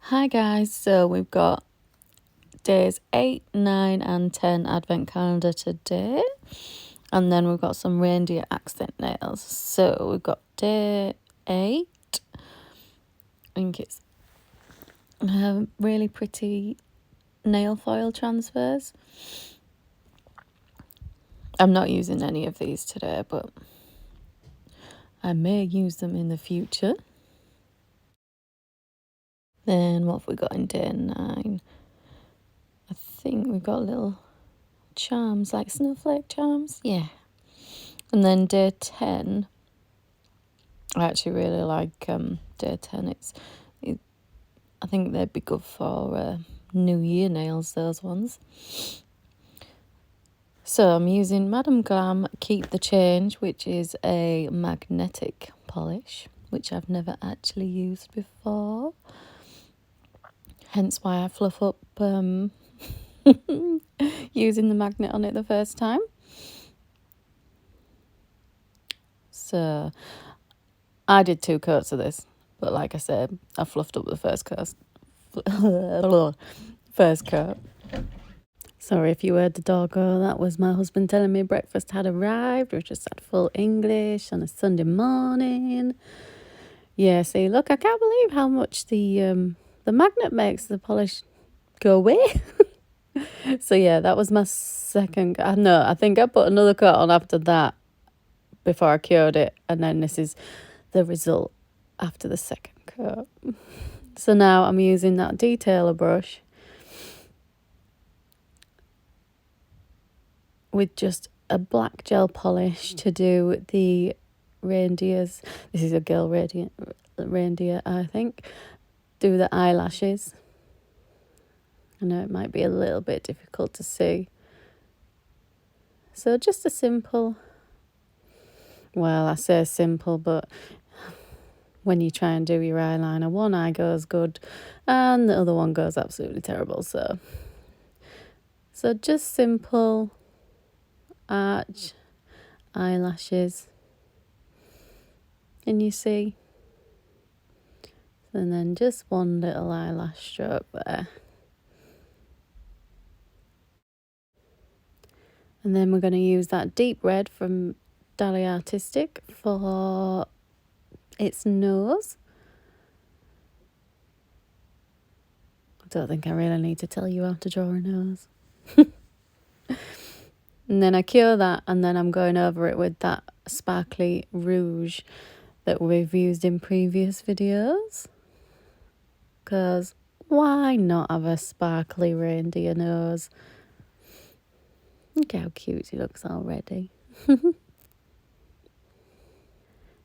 Hi guys, so we've got days 8, 9 and 10 advent calendar today, and then we've got some reindeer accent nails. So we've got day 8, I think it's really pretty nail foil transfers. I'm not using any of these today, but I may use them in the future. Then what have we got in day 9? I think we've got little charms, like snowflake charms. Yeah. And then day 10, I actually really like day 10. I think they'd be good for New Year nails, those ones. So I'm using Madam Glam Keep the Change, which is a magnetic polish, which I've never actually used before. Hence why I fluff up using the magnet on it the first time. So I did 2 coats of this, but like I said, I fluffed up the first coat. Sorry if you heard the dog go. That was my husband telling me breakfast had arrived. We've just had full English on a Sunday morning. Yeah, see, look, I can't believe how much the magnet makes the polish go away. So yeah, that was my second. No, I think I put another coat on after that before I cured it, and then this is the result after the second coat. So now I'm using that detailer brush with just a black gel polish to do the reindeers. This is a girl reindeer, I think. Do the eyelashes. I know it might be a little bit difficult to see. So just a simple, well, I say simple, but when you try and do your eyeliner, one eye goes good and the other one goes absolutely terrible. So just simple arch eyelashes, and you see, and then just one little eyelash stroke there. And then we're going to use that deep red from Dali Artistic for its nose. I don't think I really need to tell you how to draw a nose. And then I cure that, and then I'm going over it with that sparkly rouge that we've used in previous videos. Because why not have a sparkly reindeer nose? Look how cute he looks already.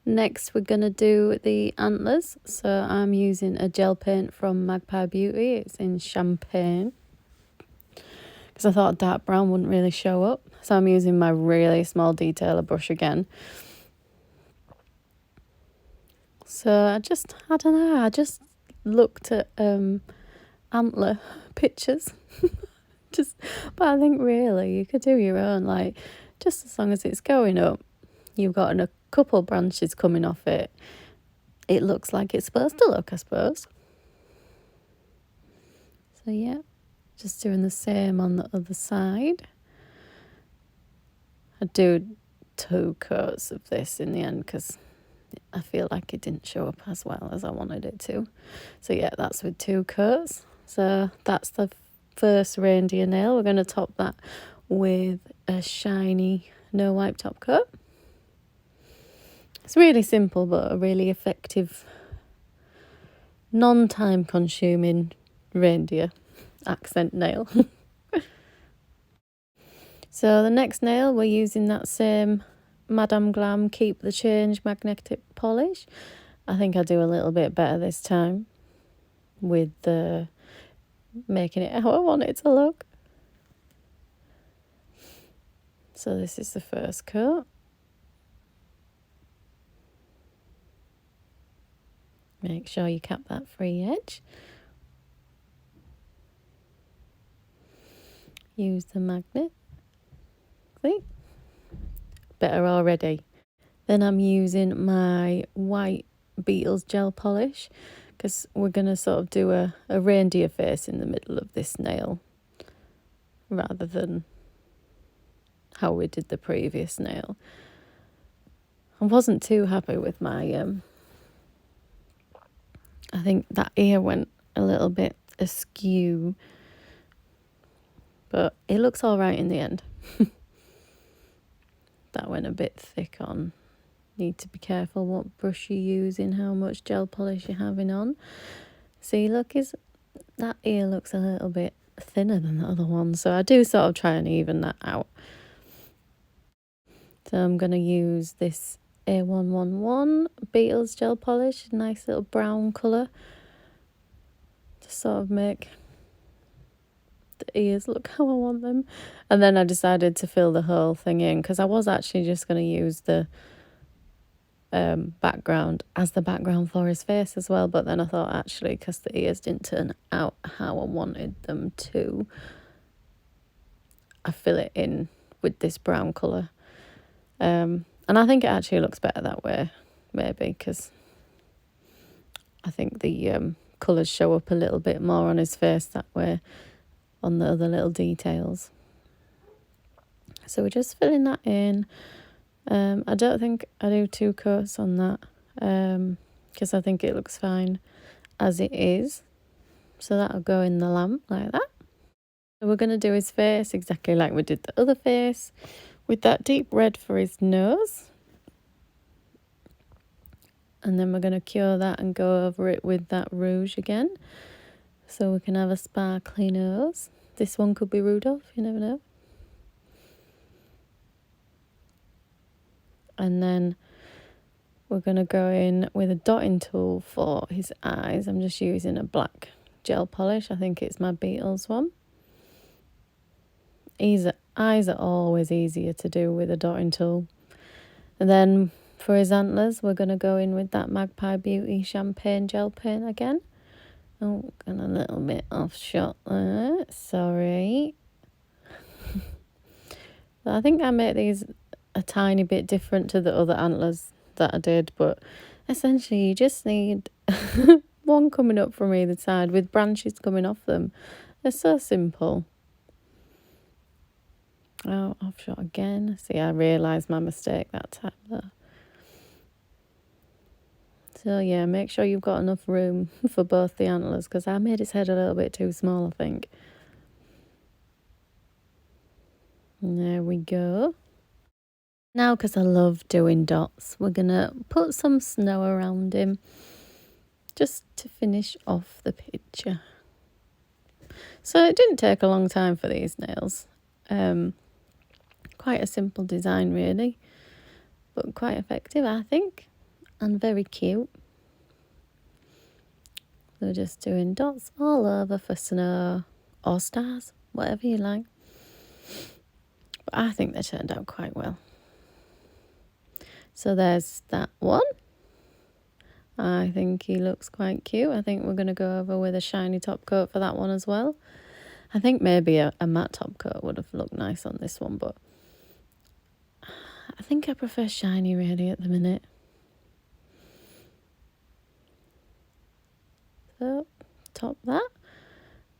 Next, we're going to do the antlers. So I'm using a gel paint from Magpie Beauty. It's in champagne, because I thought dark brown wouldn't really show up. So I'm using my really small detailer brush again. So I don't know, I just looked at antler pictures. But I think really you could do your own, like, just as long as it's going up, you've got a couple branches coming off it. It looks like it's supposed to look, I suppose. So yeah, just doing the same on the other side. I do 2 coats of this in the end because I feel like it didn't show up as well as I wanted it to. So yeah, that's with 2 coats. So that's the first reindeer nail. We're going to top that with a shiny no wipe top coat. It's really simple but a really effective, non-time consuming reindeer accent nail. So the next nail, we're using that same Madame Glam Keep the Change magnetic polish. I think I'll do a little bit better this time with making it how I want it to look. So this is the first coat. Make sure you cap that free edge. Use the magnet. See? Better already. Then I'm using my white Beetles gel polish because we're going to sort of do a reindeer face in the middle of this nail rather than how we did the previous nail. I wasn't too happy with my, I think that ear went a little bit askew, but it looks all right in the end. That went a bit thick on. Need to be careful what brush you're using, how much gel polish you're having on. See, look, that ear looks a little bit thinner than the other one, so I do sort of try and even that out. So I'm going to use this A111 Beetles gel polish, nice little brown colour, to sort of make the ears look how I want them. And then I decided to fill the whole thing in, because I was actually just going to use the background as the background for his face as well, but then I thought, actually, because the ears didn't turn out how I wanted them to, I fill it in with this brown colour. And I think it actually looks better that way, maybe, because I think the colours show up a little bit more on his face that way on the other little details. So we're just filling that in. I don't think I do 2 coats on that, because I think it looks fine as it is. So that'll go in the lamp like that. So we're going to do his face exactly like we did the other face, with that deep red for his nose. And then we're going to cure that and go over it with that rouge again, so we can have a sparkly nose. This one could be Rudolph, you never know. And then we're going to go in with a dotting tool for his eyes. I'm just using a black gel polish. I think it's my Beetles one. Eyes are always easier to do with a dotting tool. And then for his antlers, we're going to go in with that Magpie Beauty Champagne Gel Paint again. Oh, got a little bit off shot there. Sorry. But I think I made these a tiny bit different to the other antlers that I did, but essentially you just need one coming up from either side with branches coming off them. They're so simple. Oh, off shot again. See, I realised my mistake that time though. So yeah, make sure you've got enough room for both the antlers, because I made his head a little bit too small, I think. And there we go. Now, because I love doing dots, we're going to put some snow around him just to finish off the picture. So it didn't take a long time for these nails. Quite a simple design really, but quite effective, I think, and very cute. So just doing dots all over for snow or stars, whatever you like. But I think they turned out quite well. So there's that one. I think he looks quite cute. I think we're going to go over with a shiny top coat for that one as well. I think maybe a matte top coat would have looked nice on this one, but I think I prefer shiny really at the minute. So top that,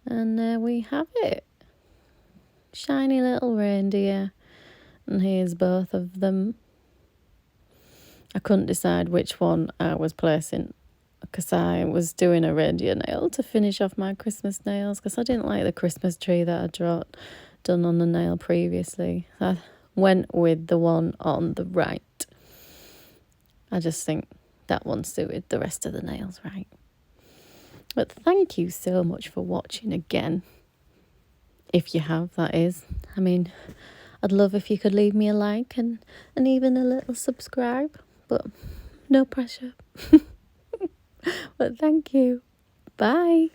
and there we have it. Shiny little reindeer, and here's both of them. I couldn't decide which one I was placing, because I was doing a reindeer nail to finish off my Christmas nails, because I didn't like the Christmas tree that I'd done on the nail previously. I went with the one on the right. I just think that one suited the rest of the nails right. But thank you so much for watching again. If you have, that is. I mean, I'd love if you could leave me a like and even a little subscribe. But no pressure. But thank you. Bye.